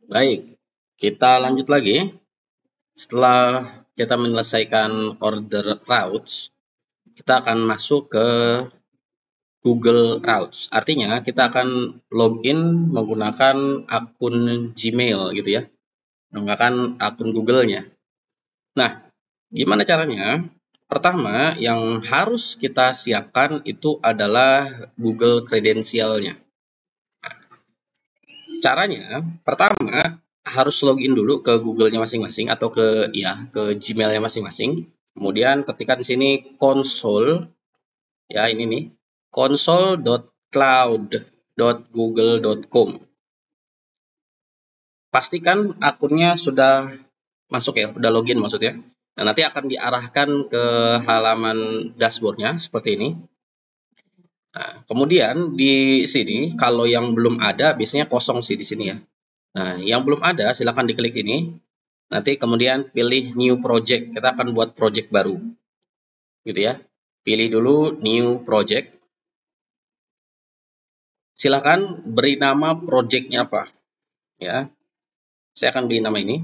Baik, kita lanjut lagi. Setelah kita menyelesaikan order routes, kita akan masuk ke Google Routes. Artinya kita akan login menggunakan akun Gmail gitu ya, menggunakan akun Google-nya. Nah, gimana caranya? Pertama, yang harus kita siapkan itu adalah Google Credential-nya. Caranya, pertama harus login dulu ke Google-nya masing-masing atau ke Gmail-nya masing-masing. Kemudian ketikkan di sini console, ya ini nih, console.cloud.google.com. Pastikan akunnya sudah masuk ya, udah login maksudnya. Nah, nanti akan diarahkan ke halaman dashboard-nya seperti ini. Nah, kemudian di sini kalau yang belum ada biasanya kosong sih di sini ya. Nah, yang belum ada silakan diklik ini. Nanti kemudian pilih new project. Kita akan buat project baru. Gitu ya. Pilih dulu new project. Silakan beri nama projectnya apa. Ya. Saya akan beri nama ini.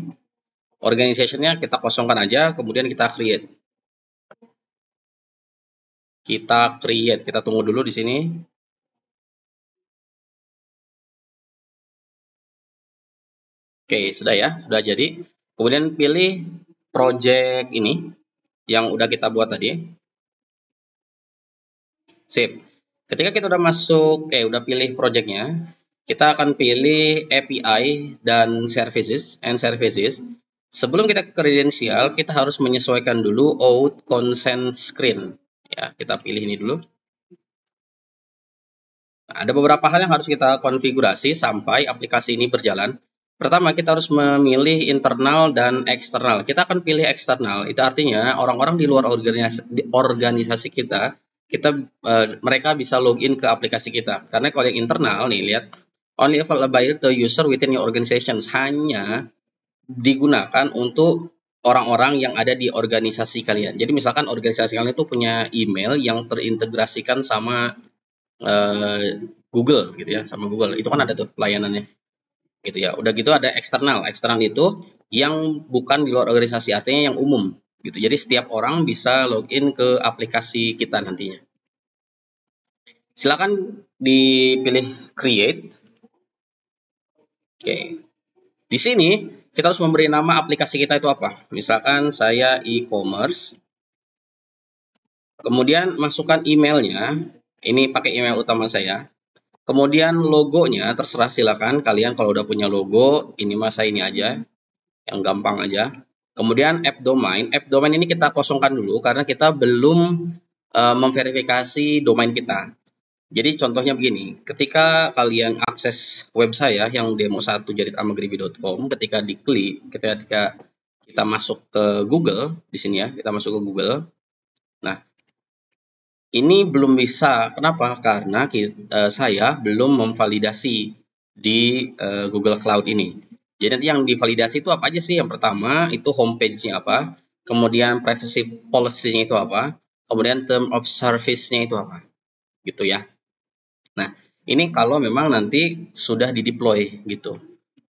Organization-nya kita kosongkan aja, kemudian kita create. Kita tunggu dulu di sini. Oke, sudah ya, sudah jadi. Kemudian pilih project ini yang udah kita buat tadi. Sip. Ketika kita udah masuk, udah pilih projectnya, kita akan pilih API dan services. Sebelum kita ke kredensial, kita harus menyesuaikan dulu auth consent screen. Ya, kita pilih ini dulu. Nah, ada beberapa hal yang harus kita konfigurasi sampai aplikasi ini berjalan. Pertama, kita harus memilih internal dan eksternal. Kita akan pilih eksternal. Itu artinya orang-orang di luar organisasi kita mereka bisa login ke aplikasi kita. Karena kalau yang internal nih, lihat, only available to user within your organizations, hanya digunakan untuk orang-orang yang ada di organisasi kalian. Jadi misalkan organisasi kalian itu punya email yang terintegrasikan sama Google gitu ya, sama Google. Itu kan ada tuh pelayanannya. Gitu ya. Udah gitu ada eksternal. Eksternal itu yang bukan di luar organisasi, artinya yang umum gitu. Jadi setiap orang bisa login ke aplikasi kita nantinya. Silakan dipilih create. Oke. Di sini kita harus memberi nama aplikasi kita itu apa. Misalkan saya e-commerce. Kemudian masukkan emailnya. Ini pakai email utama saya. Kemudian logonya terserah, silakan kalian kalau udah punya logo, ini mah saya ini aja, yang gampang aja. Kemudian app domain ini kita kosongkan dulu karena kita belum memverifikasi domain kita. Jadi contohnya begini, ketika kalian akses web saya yang demo1jaditamagribi.com, ketika diklik, ketika kita masuk ke Google, di sini ya, kita masuk ke Google. Nah, ini belum bisa. Kenapa? Karena saya belum memvalidasi di Google Cloud ini. Jadi nanti yang divalidasi itu apa aja sih? Yang pertama itu homepage-nya apa, kemudian privacy policy-nya itu apa, kemudian term of service-nya itu apa, gitu ya. Nah, ini kalau memang nanti sudah di-deploy gitu.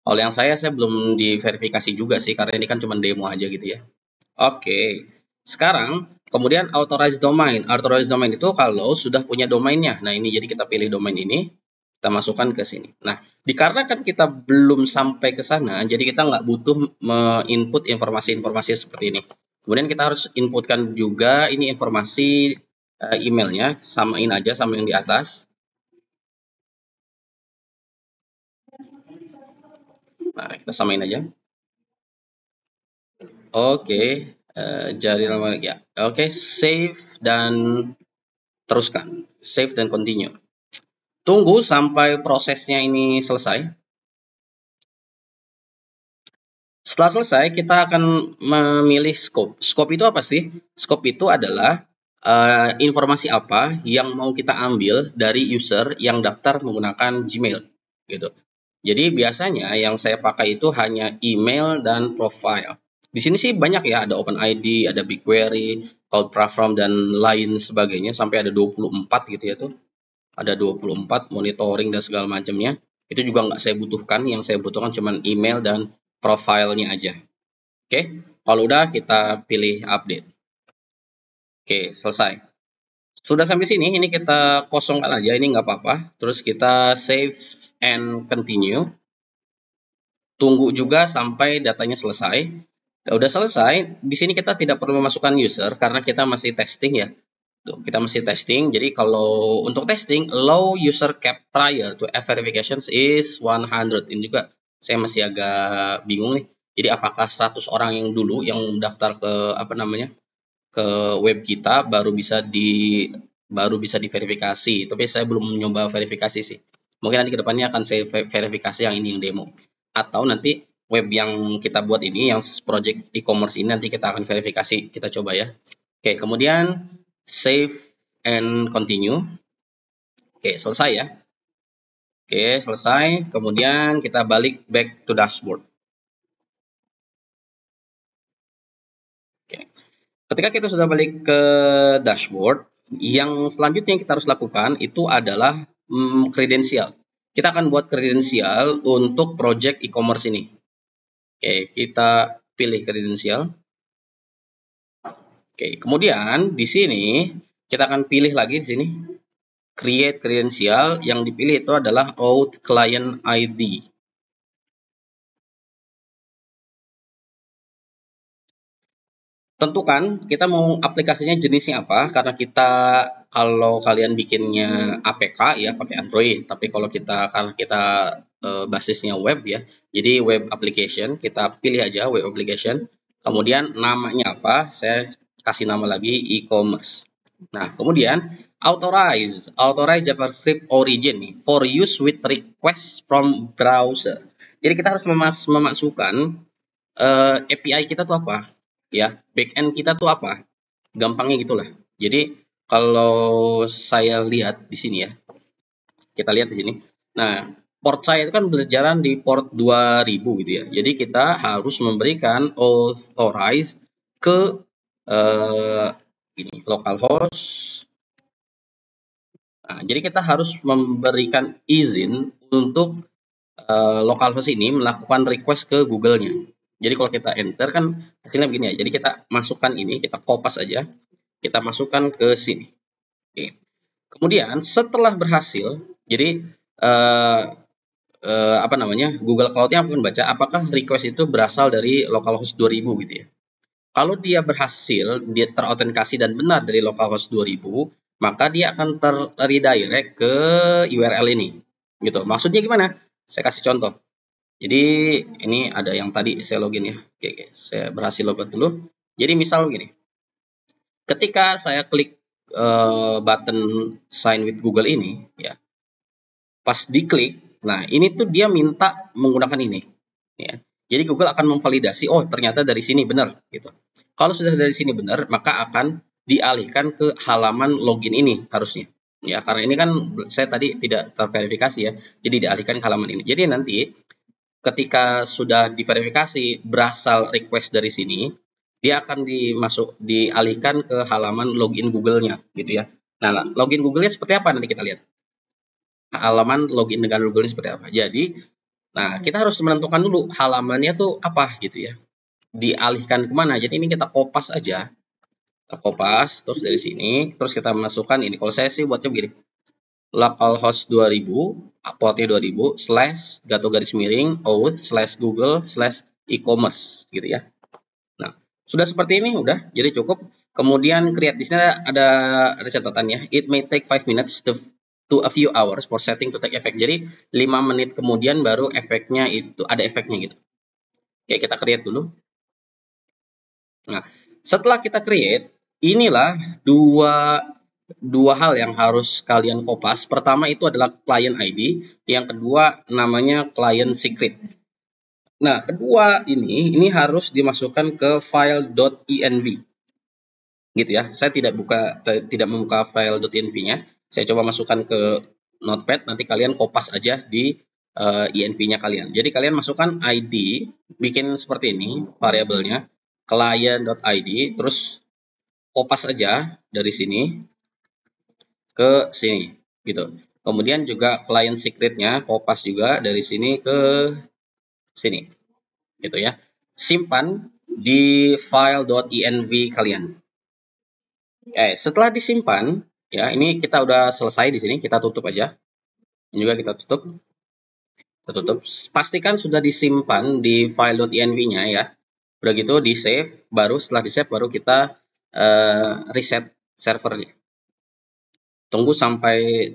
Kalau yang saya belum diverifikasi juga sih, karena ini kan cuma demo aja gitu ya. Oke, sekarang kemudian authorized domain. Authorized domain itu kalau sudah punya domainnya. Nah, ini jadi kita pilih domain ini, kita masukkan ke sini. Nah, dikarenakan kita belum sampai ke sana, jadi kita nggak butuh input informasi-informasi seperti ini. Kemudian kita harus inputkan juga ini informasi emailnya, samain aja sama yang di atas. Nah, kita samain aja. Oke, jari lama ya. Oke, save dan teruskan. Save dan continue. Tunggu sampai prosesnya ini selesai. Setelah selesai, kita akan memilih scope. Scope itu apa sih? Scope itu adalah informasi apa yang mau kita ambil dari user yang daftar menggunakan Gmail, gitu. Jadi biasanya yang saya pakai itu hanya email dan profile. Di sini sih banyak ya, ada OpenID, ada BigQuery, Cloud Platform, dan lain sebagainya. Sampai ada 24 gitu ya tuh. Ada 24 monitoring dan segala macamnya. Itu juga nggak saya butuhkan, yang saya butuhkan cuma email dan profilnya aja. Oke, kalau udah kita pilih update. Oke, selesai. Sudah sampai sini, ini kita kosongkan aja, ini nggak apa-apa. Terus kita save and continue. Tunggu juga sampai datanya selesai. Udah selesai, di sini kita tidak perlu memasukkan user karena kita masih testing ya. Tuh, kita masih testing. Jadi kalau untuk testing, allow user cap prior to app verifications is 100. Ini juga saya masih agak bingung nih. Jadi apakah 100 orang yang dulu yang daftar ke ke web kita baru bisa diverifikasi. Tapi saya belum nyoba verifikasi sih. Mungkin nanti kedepannya akan saya verifikasi yang ini yang demo. Atau nanti web yang kita buat ini, yang project e-commerce ini nanti kita akan verifikasi. Kita coba ya. Oke, kemudian save and continue. Oke, selesai ya. Oke, selesai. Kemudian kita balik back to dashboard. Oke. Ketika kita sudah balik ke dashboard, yang selanjutnya yang kita harus lakukan itu adalah kredensial. Kita akan buat kredensial untuk project e-commerce ini. Oke, kita pilih kredensial. Oke, kemudian di sini kita akan pilih lagi di sini create credential, yang dipilih itu adalah auth client ID. Tentukan kita mau aplikasinya jenisnya apa, karena kita kalau kalian bikinnya APK ya pakai Android, tapi kalau karena kita basisnya web ya, jadi web application, kita pilih aja web application. Kemudian namanya apa, saya kasih nama lagi e-commerce. Nah, kemudian authorize JavaScript origin nih for use with request from browser. Jadi kita harus memasukkan API kita tuh apa, ya backend kita tuh apa, gampangnya gitulah. Jadi kalau saya lihat di sini ya, kita lihat di sini. Nah, port saya itu kan berjalan di port 2000 gitu ya. Jadi kita harus memberikan authorize ke ini localhost. Nah, jadi kita harus memberikan izin untuk localhost ini melakukan request ke Google-nya. Jadi kalau kita enter kan hasilnya begini ya. Jadi kita masukkan ini, kita kopas aja, kita masukkan ke sini. Oke. Kemudian setelah berhasil, jadi Google Cloud-nya akan baca apakah request itu berasal dari localhost 2000 gitu ya. Kalau dia berhasil, dia terautentikasi dan benar dari localhost 2000, maka dia akan redirect ke URL ini. Gitu. Maksudnya gimana? Saya kasih contoh. Jadi ini ada yang tadi saya login ya. Oke, saya berhasil login dulu. Jadi misal begini. Ketika saya klik button sign with Google ini ya. Pas diklik, nah ini tuh dia minta menggunakan ini ya. Jadi Google akan memvalidasi, oh ternyata dari sini benar gitu. Kalau sudah dari sini benar, maka akan dialihkan ke halaman login ini harusnya. Ya, karena ini kan saya tadi tidak terverifikasi ya. Jadi dialihkan ke halaman ini. Jadi nanti ketika sudah diverifikasi berasal request dari sini, dia akan dialihkan ke halaman login Google-nya gitu ya. Nah, login Google-nya seperti apa nanti kita lihat. Halaman login dengan Google-nya seperti apa. Jadi, nah kita harus menentukan dulu halamannya tuh apa gitu ya. Dialihkan kemana. Jadi ini kita kopas aja. Kita kopas terus dari sini, terus kita masukkan ini. Kalau saya sih buatnya begini. Localhost 2000, portnya 2000 / /auth/google/ e-commerce gitu ya. Nah, sudah seperti ini udah, jadi cukup. Kemudian create, di sini ada catatannya. It may take 5 minutes to a few hours for setting to take effect. Jadi 5 menit kemudian baru efeknya itu ada efeknya gitu. Oke, kita create dulu. Nah, setelah kita create, inilah dua hal yang harus kalian kopas. Pertama itu adalah client ID, yang kedua namanya client secret. Nah, kedua ini harus dimasukkan ke file.env. Gitu ya. Saya tidak membuka file.env-nya. Saya coba masukkan ke Notepad, nanti kalian kopas aja di env-nya kalian. Jadi kalian masukkan ID, bikin seperti ini variabelnya, client.id, terus kopas aja dari sini ke sini gitu. Kemudian juga client secretnya kopas juga dari sini ke sini, gitu ya. Simpan di file.env kalian. Setelah disimpan, ya ini kita udah selesai di sini, kita tutup aja. Ini juga kita tutup. Pastikan sudah disimpan di file.env-nya ya. Udah gitu di save, baru setelah di save baru kita reset servernya. Tunggu sampai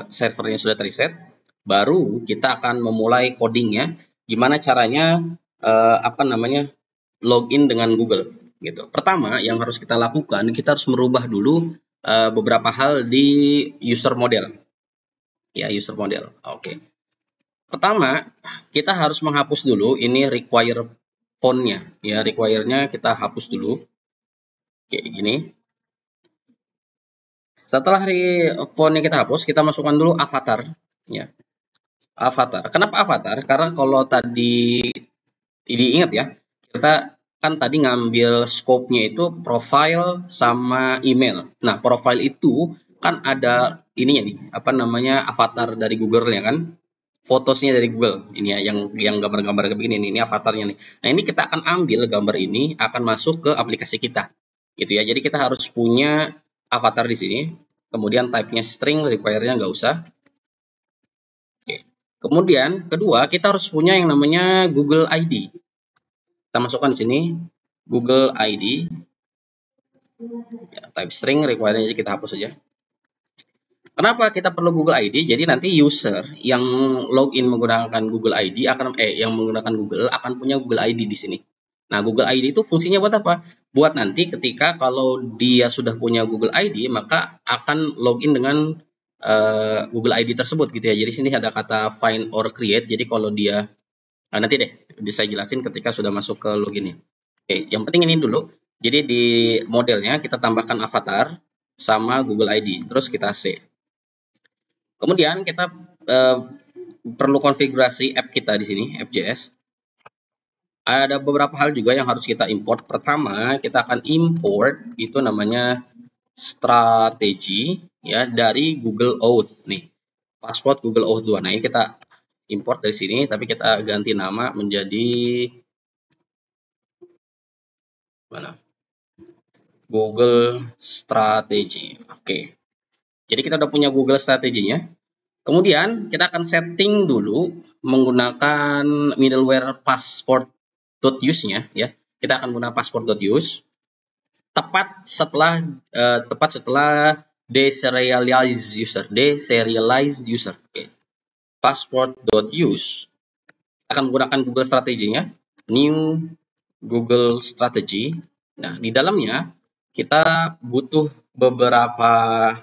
servernya sudah terreset, baru kita akan memulai codingnya. Gimana caranya login dengan Google gitu. Pertama yang harus kita lakukan, kita harus merubah dulu beberapa hal di user model. Ya, user model. Oke. Pertama, kita harus menghapus dulu ini require font-nya. Ya, require-nya kita hapus dulu. Kayak gini. Setelah font-nya kita hapus, kita masukkan dulu avatar. Ya. Avatar. Kenapa avatar? Karena kalau tadi diingat ya, kita kan tadi ngambil scope-nya itu profile sama email. Nah, profile itu kan ada ininya nih, avatar dari Google-nya kan. Fotosnya dari Google. Ini ya yang gambar-gambar begini nih, ini avatarnya nih. Nah, ini kita akan ambil gambar ini akan masuk ke aplikasi kita. Gitu ya. Jadi kita harus punya avatar di sini. Kemudian type-nya string, require-nya nggak usah. Oke. Kemudian kedua, kita harus punya yang namanya Google ID. Kita masukkan di sini Google ID. Ya, type string, require-nya kita hapus saja. Kenapa kita perlu Google ID? Jadi nanti user yang login menggunakan Google ID yang menggunakan Google akan punya Google ID di sini. Nah, Google ID itu fungsinya buat apa? Buat nanti ketika kalau dia sudah punya Google ID, maka akan login dengan Google ID tersebut gitu ya. Jadi sini ada kata find or create. Jadi kalau dia nanti deh bisa jelasin ketika sudah masuk ke loginnya. Oke, yang penting ini dulu. Jadi di modelnya kita tambahkan avatar sama Google ID. Terus kita save. Kemudian kita perlu konfigurasi app kita di sini, app.js. Ada beberapa hal juga yang harus kita import. Pertama, kita akan import itu namanya strategi ya dari Google Auth nih. Password Google Auth 2. Nah, ini kita import dari sini, tapi kita ganti nama menjadi mana? Google Strategi. Oke. Jadi kita udah punya Google Strateginya. Kemudian kita akan setting dulu menggunakan middleware passport.use-nya ya. Kita akan menggunakan passport.use tepat setelah deserialize user. Oke. Passport.use akan menggunakan Google Strateginya, new Google Strategy. Nah, di dalamnya kita butuh beberapa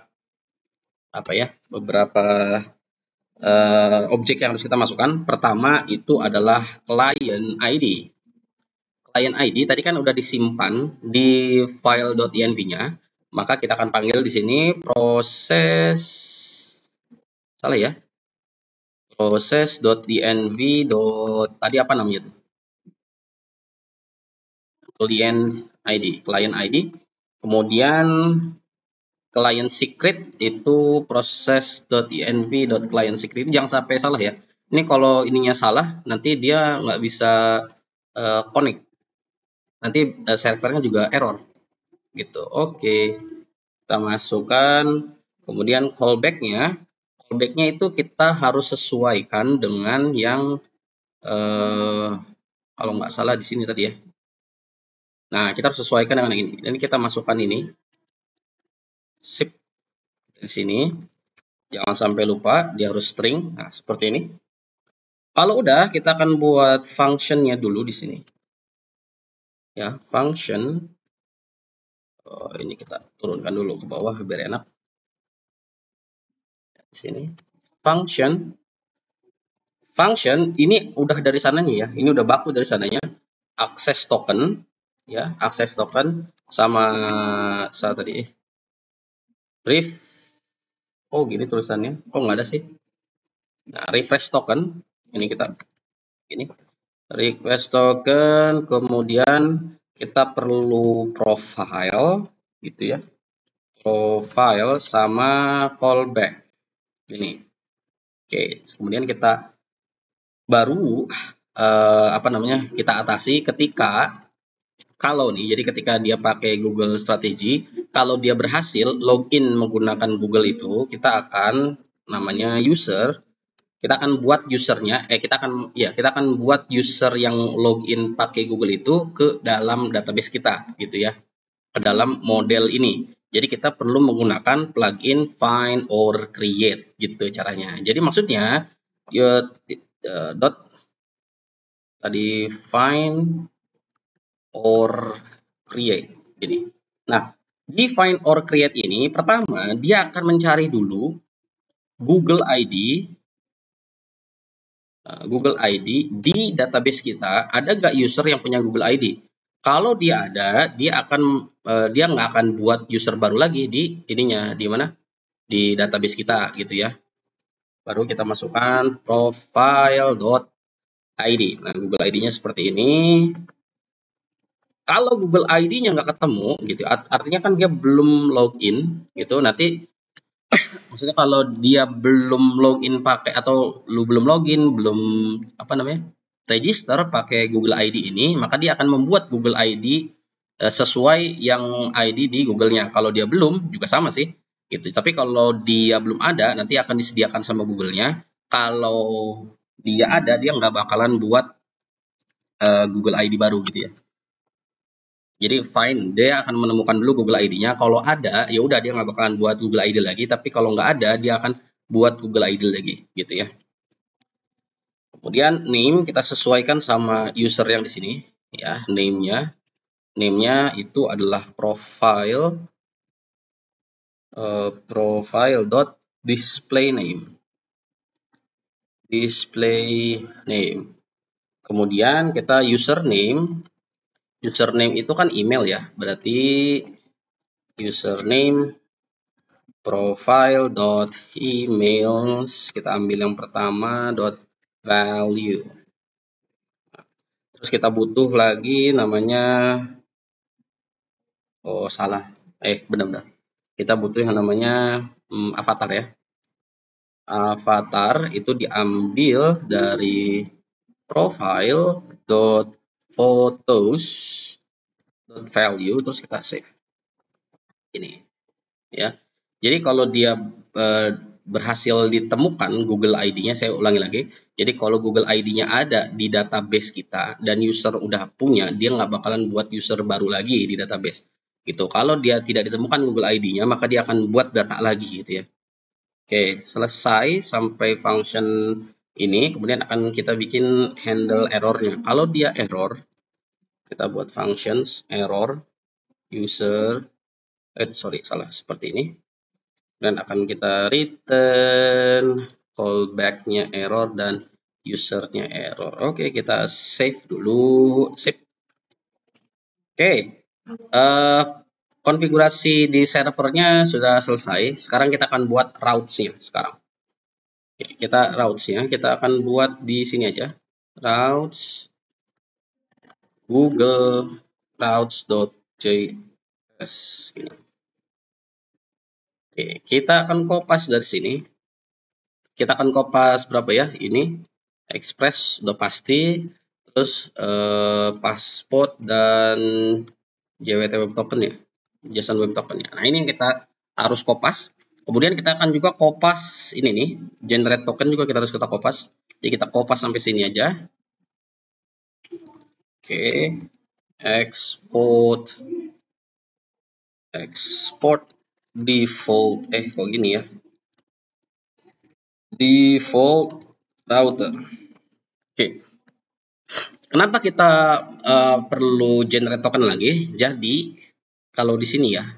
objek yang harus kita masukkan. Pertama itu adalah client ID. Client ID tadi kan udah disimpan di file.env-nya, maka kita akan panggil di sini proses proses.env. Tadi apa namanya tuh? Client ID. Kemudian client secret itu proses.env.client secret. Jangan sampai salah ya. Ini kalau ininya salah, nanti dia nggak bisa connect. Nanti servernya juga error. Gitu. Oke. Kita masukkan. Kemudian callback-nya itu kita harus sesuaikan dengan yang kalau nggak salah di sini tadi ya. Nah, kita harus sesuaikan dengan ini. Dan kita masukkan ini. Sip. Di sini. Jangan sampai lupa, dia harus string. Nah, seperti ini. Kalau udah, kita akan buat function-nya dulu di sini. Ya, function. Ini kita turunkan dulu ke bawah biar enak. Di sini. Function. Function ini udah dari sananya ya. Ini udah baku dari sananya. Access token. Ya, access token sama tadi. Ref. Oh, gini tulisannya. Kok nggak ada sih? Nah, refresh token. Ini kita ini request token, kemudian kita perlu profile gitu ya. Profile sama callback. Ini. Oke, kemudian kita baru kita atasi ketika kalau nih, jadi ketika dia pakai Google Strategi, kalau dia berhasil login menggunakan Google itu, kita akan namanya user, kita akan buat usernya, kita akan buat user yang login pakai Google itu ke dalam database kita, gitu ya, ke dalam model ini. Jadi kita perlu menggunakan plugin find or create, gitu caranya. Jadi maksudnya, tadi find or create ini. Nah, di find or create ini pertama dia akan mencari dulu Google ID di database kita. Ada nggak user yang punya Google ID? Kalau dia ada, dia nggak akan buat user baru lagi di ininya, di mana, di database kita, gitu ya. Baru kita masukkan profile.id. Nah, Google ID-nya seperti ini. Kalau Google ID-nya nggak ketemu gitu, artinya kan dia belum login gitu. Nanti maksudnya kalau dia belum login pakai, atau lu belum login, belum register pakai Google ID ini, maka dia akan membuat Google ID sesuai yang ID di Google-nya. Kalau dia belum juga sama sih gitu. Tapi kalau dia belum ada, nanti akan disediakan sama Google-nya. Kalau dia ada, dia nggak bakalan buat Google ID baru gitu ya. Jadi fine, dia akan menemukan dulu Google ID-nya. Kalau ada, ya udah dia nggak bakalan buat Google ID lagi. Tapi kalau nggak ada, dia akan buat Google ID lagi, gitu ya. Kemudian name kita sesuaikan sama user yang di sini, ya. Name-nya itu adalah profile name. Display name. Kemudian kita username itu kan email ya, berarti username profile.emails, kita ambil yang pertama .value. Terus kita butuh lagi namanya, benar-benar kita butuh yang namanya avatar ya. Avatar itu diambil dari profile.photos.value, terus kita save ini ya. Jadi kalau dia berhasil ditemukan Google ID-nya, saya ulangi lagi. Jadi kalau Google ID-nya ada di database kita dan user udah punya, dia nggak bakalan buat user baru lagi di database. Gitu. Kalau dia tidak ditemukan Google ID-nya, maka dia akan buat data lagi gitu ya. Oke, selesai sampai function ini, kemudian akan kita bikin handle errornya. Kalau dia error, kita buat functions error user, seperti ini. Dan akan kita return callback-nya error dan user-nya error. Oke, kita save dulu. Sip. Oke, konfigurasi di servernya sudah selesai. Sekarang kita akan buat routes-nya sekarang. Oke, kita akan buat di sini aja. Routes Google routes.js ini. Oke, kita akan kopas dari sini. Kita akan kopas berapa ya? Ini Express udah pasti, terus Passport dan JWT Web Token ya, JSON Web Token ya. Nah, ini yang kita harus kopas. Kemudian kita akan juga kopas ini nih, Generate Token juga kita harus kopas. Jadi kita kopas sampai sini aja. Oke, export default, kok gini ya, default router. Oke, kenapa kita perlu generate token lagi? Jadi kalau di sini ya,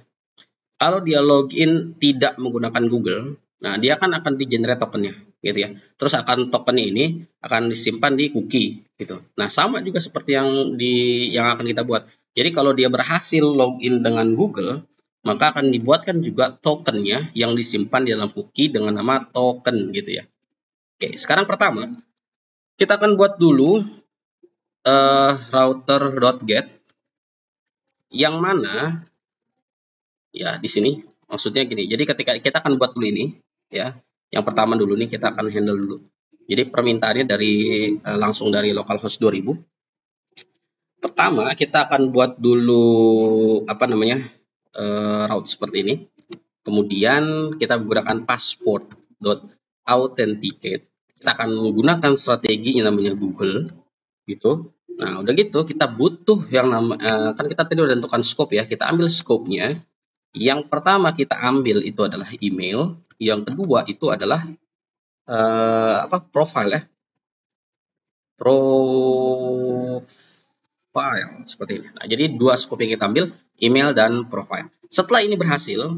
kalau dia login tidak menggunakan Google, nah dia akan di generate tokennya, gitu ya. Terus token ini akan disimpan di cookie, gitu. Nah sama juga seperti yang akan kita buat. Jadi kalau dia berhasil login dengan Google, maka akan dibuatkan juga tokennya yang disimpan di dalam cookie dengan nama token, gitu ya. Oke, sekarang pertama kita akan buat dulu router.get yang mana ya di sini maksudnya gini. Jadi ketika kita akan buat dulu ini ya, Yang pertama dulu nih kita akan handle dulu. Jadi permintaannya langsung dari localhost 2000. Pertama kita akan buat dulu route seperti ini. Kemudian kita menggunakan passport.authenticate. Kita akan menggunakan strategi yang namanya Google gitu. Nah, udah gitu kita butuh yang kan kita tadi udah tentukan scope ya. Kita ambil scope-nya. Yang pertama kita ambil itu adalah email, yang kedua itu adalah profile ya. Profile seperti ini. Nah, jadi dua scope yang kita ambil, email dan profile. Setelah ini berhasil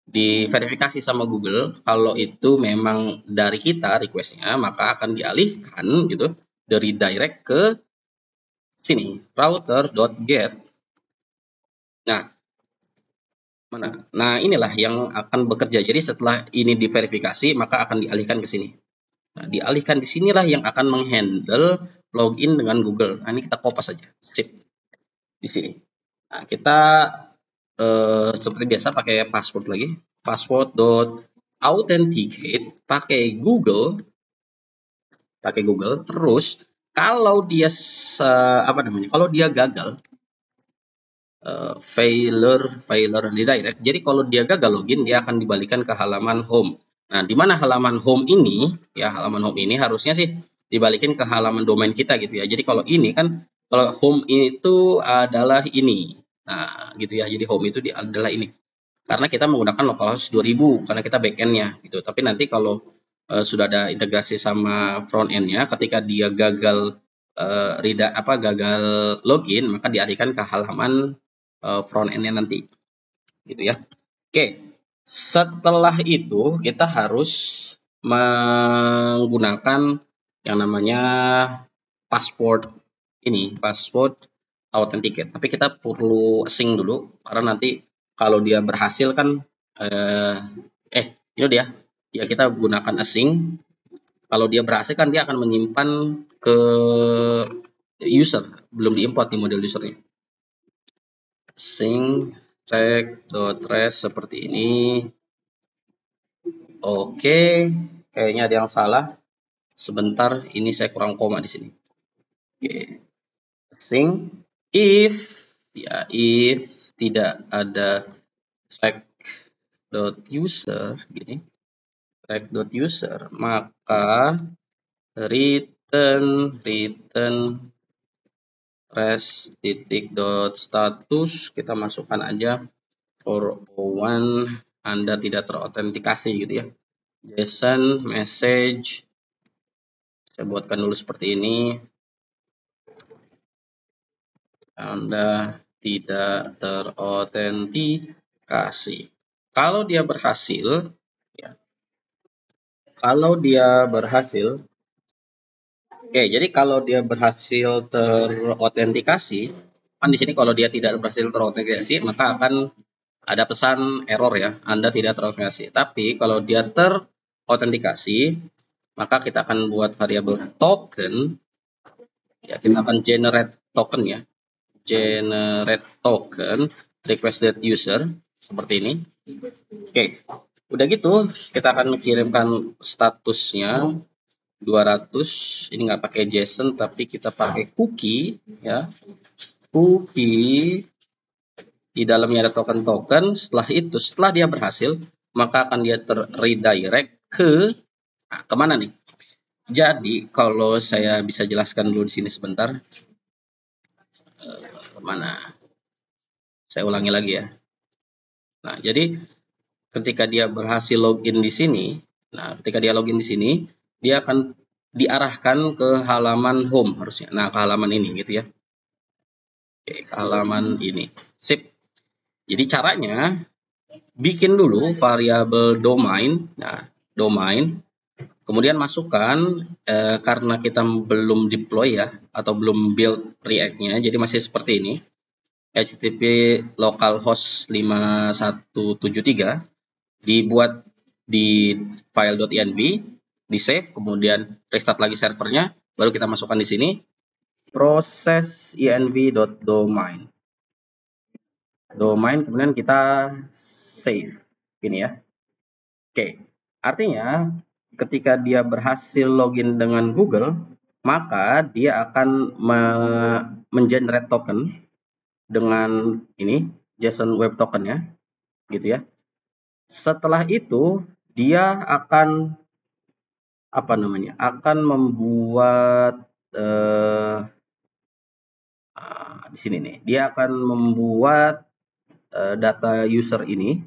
diverifikasi sama Google, kalau itu memang dari kita requestnya, maka akan dialihkan gitu dari direct ke sini router.get. Nah, inilah yang akan bekerja. Jadi setelah ini diverifikasi, maka akan dialihkan ke sini. Nah, dialihkan di sinilah yang akan menghandle login dengan Google. Nah, ini kita copy saja. Sip. Di sini. Nah, kita seperti biasa pakai password lagi. Password.authenticate pakai Google. Terus kalau dia kalau dia gagal failure redirect. Jadi kalau dia gagal login, dia akan dibalikan ke halaman home. Nah, di mana halaman home ini? Ya, halaman home ini harusnya sih dibalikin ke halaman domain kita gitu ya. Jadi kalau ini kan, kalau home itu adalah ini. Nah, gitu ya. Jadi home itu adalah ini. Karena kita menggunakan localhost 2000 karena kita backend-nya gitu. Tapi nanti kalau sudah ada integrasi sama front end-nya, ketika dia gagal gagal login, maka dialihkan ke halaman front end-nya nanti gitu ya. Oke, setelah itu kita harus menggunakan yang namanya password authenticate. Tapi kita perlu sync dulu karena nanti kalau dia berhasil kan ini dia ya, kita gunakan async. Kalau dia berhasil kan dia akan menyimpan ke user, belum diimport di model usernya. Sync track.res seperti ini. Oke, kayaknya ada yang salah. Sebentar, ini saya kurang koma di sini. Oke, sync if tidak ada track.user gini, track.user, maka return res.status, kita masukkan aja 401 Anda tidak terautentikasi gitu ya. JSON message, saya buatkan dulu seperti ini. Anda tidak terautentikasi. Kalau dia berhasil, ya. Oke, jadi kalau dia berhasil terautentikasi, kan di sini kalau dia tidak berhasil terautentikasi, maka akan ada pesan error ya, Anda tidak terautentikasi. Tapi kalau dia terautentikasi, maka kita akan buat variabel token. Ya, kita akan generate token ya. Generate token request.user seperti ini. Oke. Udah gitu, kita akan mengirimkan statusnya 200. Ini nggak pakai JSON, tapi kita pakai cookie ya. Cookie di dalamnya ada token-token. Setelah dia berhasil, maka akan dia terredirect ke kemana nih? Jadi kalau saya bisa jelaskan dulu di sini sebentar. Mana? Saya ulangi lagi ya. Nah, jadi ketika dia berhasil login di sini, ketika dia login di sini, dia akan diarahkan ke halaman home harusnya. Nah, ke halaman ini gitu ya. Oke, ke halaman ini. Sip. Jadi caranya bikin dulu variabel domain. Nah, domain. Kemudian masukkan karena kita belum deploy ya atau belum build React-nya, jadi masih seperti ini. HTTP localhost 5173 dibuat di file.env, di save, kemudian restart lagi servernya, baru kita masukkan di sini proses env.domain. Domain, kemudian kita save ini ya. Oke, artinya ketika dia berhasil login dengan Google, maka dia akan mengenerate token dengan ini JSON Web Token ya, gitu ya. Setelah itu dia akan akan membuat di sini nih, dia akan membuat data user yang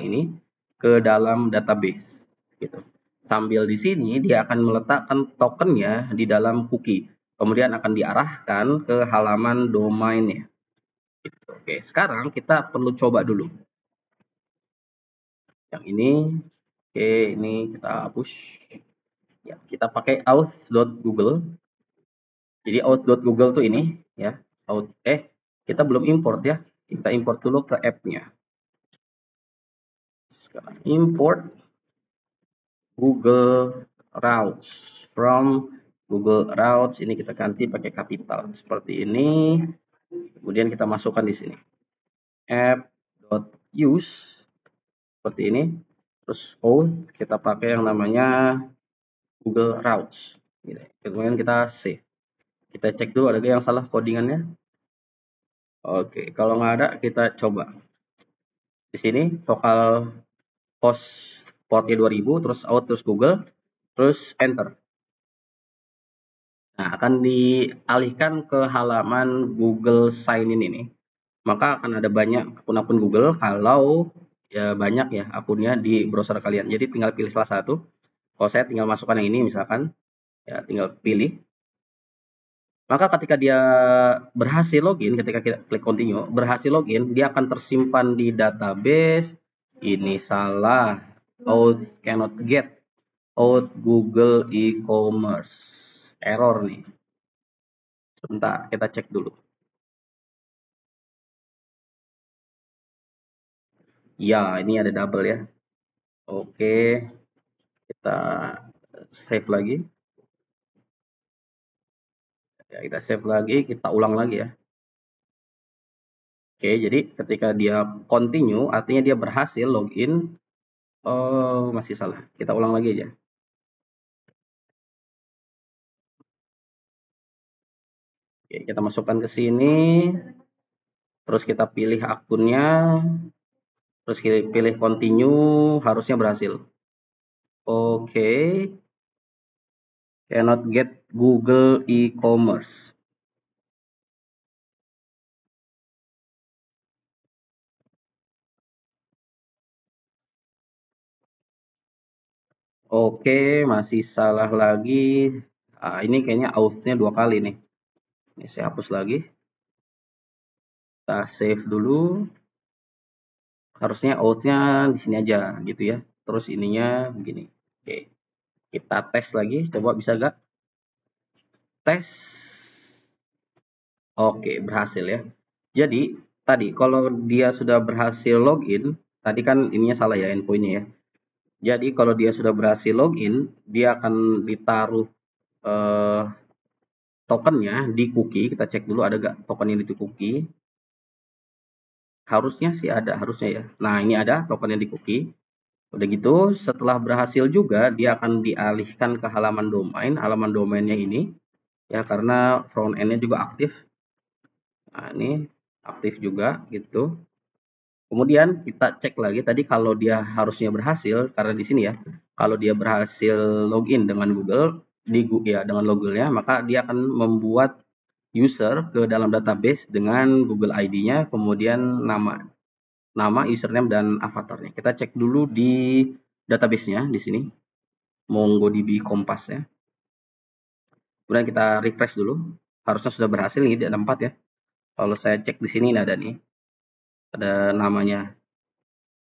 ini ke dalam database gitu. Sambil di sini dia akan meletakkan tokennya di dalam cookie. Kemudian akan diarahkan ke halaman domainnya. Gitu. Oke, sekarang kita perlu coba dulu. Yang ini, oke, ini kita hapus. Ya, kita pakai auth.google. Jadi auth.google tuh ini ya. Kita belum import ya. Kita import dulu ke app-nya. Sekarang import Google Routes from Google Routes, ini kita ganti pakai kapital seperti ini. Kemudian kita masukkan di sini app.use seperti ini. Terus auth kita pakai yang namanya Google Routes. Kemudian kita save. Kita cek dulu ada yang salah codingannya. Oke, kalau nggak ada kita coba. Di sini vokal host portnya 2000, terus out, terus Google, terus enter. Nah, akan dialihkan ke halaman Google Sign In ini. Maka akan ada banyak akun-akun Google kalau ya banyak ya akunnya di browser kalian. Jadi tinggal pilih salah satu. Kalau saya tinggal masukkan yang ini misalkan, ya tinggal pilih. Maka ketika dia berhasil login, ketika kita klik continue, berhasil login, dia akan tersimpan di database. Ini salah. Auth cannot get. Auth Google e-commerce. Error nih. Sebentar, kita cek dulu. Ya, ini ada double ya. Oke, kita save lagi. Ya, kita save lagi, kita ulang lagi ya. Oke, jadi ketika dia continue, artinya dia berhasil login. Oh, masih salah. Kita ulang lagi aja. Oke, kita masukkan ke sini. Terus kita pilih akunnya. Terus kita pilih continue, harusnya berhasil. Oke. Cannot get Google e-commerce. Oke, masih salah lagi. Ini kayaknya auth-nya 2 kali nih. Ini saya hapus lagi. Kita save dulu. Harusnya auth-nya di sini aja gitu ya. Terus ininya begini. Oke. Kita tes lagi, coba bisa gak? Tes. Oke, berhasil ya. Jadi, tadi kalau dia sudah berhasil login, tadi kan ininya salah ya, endpoint-nya ya. Jadi, kalau dia sudah berhasil login, dia akan ditaruh tokennya di cookie. Kita cek dulu ada gak tokennya di cookie. Harusnya sih ada, harusnya ya. Nah, ini ada tokennya di cookie. Udah gitu, setelah berhasil juga, dia akan dialihkan ke halaman domain. Halaman domainnya ini, ya karena front end-nya juga aktif. Nah, ini aktif juga gitu. Kemudian kita cek lagi tadi kalau dia harusnya berhasil, karena di sini ya, kalau dia berhasil login dengan Google, dengan Google-nya, maka dia akan membuat user ke dalam database dengan Google ID-nya, kemudian nama, username, dan avatarnya. Kita cek dulu di database-nya di sini, MongoDB Kompas ya. Kemudian kita refresh dulu, harusnya sudah berhasil, ini ada 4 ya. Kalau saya cek di sini ada nih, ada namanya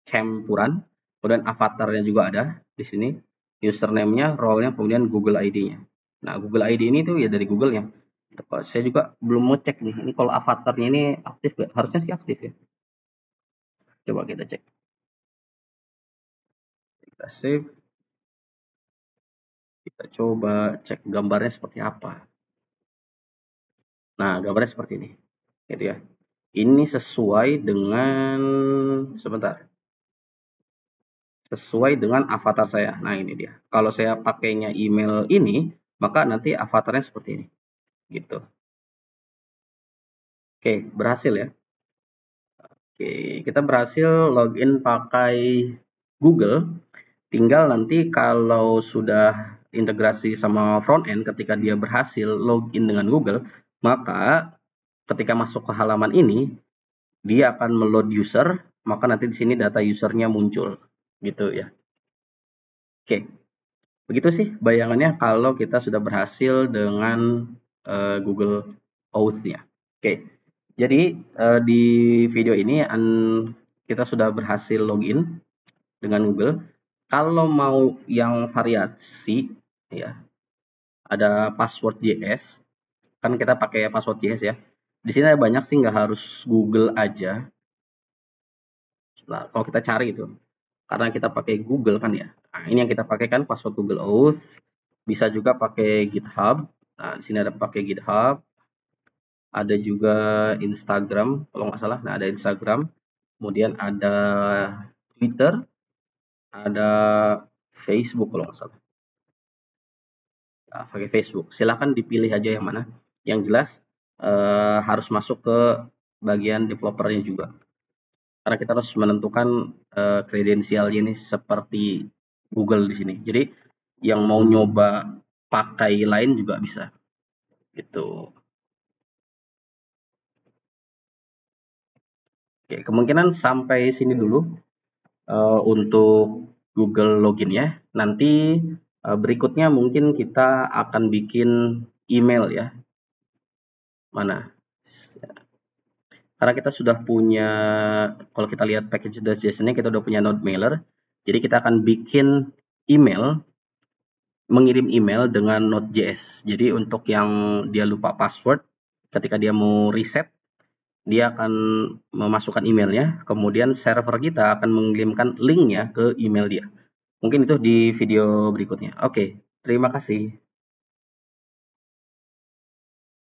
Campuran, kemudian avatarnya juga ada di sini, username-nya, role-nya, kemudian Google ID-nya. Nah, Google ID ini tuh ya dari Google-nya. Saya juga belum ngecek nih, ini kalau avatarnya ini aktif gak? Harusnya sih aktif ya. Coba kita cek. Kita save. Kita coba cek gambarnya seperti apa. Nah, gambarnya seperti ini. Gitu ya. Ini sesuai dengan, sebentar. sesuai dengan avatar saya. Nah, ini dia. Kalau saya pakainya email ini, maka nanti avatarnya seperti ini. Gitu. Oke, berhasil ya. Oke, kita berhasil login pakai Google. Tinggal nanti kalau sudah integrasi sama front end, ketika dia berhasil login dengan Google, maka ketika masuk ke halaman ini, dia akan meload user, maka nanti di sini data usernya muncul, gitu ya. Oke, begitu sih bayangannya kalau kita sudah berhasil dengan Google Auth-nya. Oke, jadi di video ini kita sudah berhasil login dengan Google. Kalau mau yang variasi, ya ada password JS. Kan kita pakai password JS ya. Di sini ada banyak sih, nggak harus Google aja. Nah, kalau kita cari itu, karena kita pakai Google kan ya. Nah, ini yang kita pakai kan password Google Auth. Bisa juga pakai GitHub. Nah, di sini ada pakai GitHub. Ada juga Instagram, kalau nggak salah. Nah, ada Instagram. Kemudian ada Twitter. Ada Facebook kalau nggak salah. Nah, pakai Facebook. Silahkan dipilih aja yang mana. Yang jelas harus masuk ke bagian developernya juga. Karena kita harus menentukan kredensialnya ini seperti Google di sini. Jadi yang mau nyoba pakai lain juga bisa. Gitu. Oke, kemungkinan sampai sini dulu untuk Google login ya. Nanti berikutnya mungkin kita akan bikin email ya. Mana? Karena kita sudah punya, kalau kita lihat package.json-nya, kita udah punya node mailer. Jadi kita akan bikin email, mengirim email dengan Node.js. Jadi untuk yang dia lupa password, ketika dia mau reset, dia akan memasukkan emailnya, kemudian server kita akan mengirimkan linknya ke email dia. Mungkin itu di video berikutnya. Oke, terima kasih.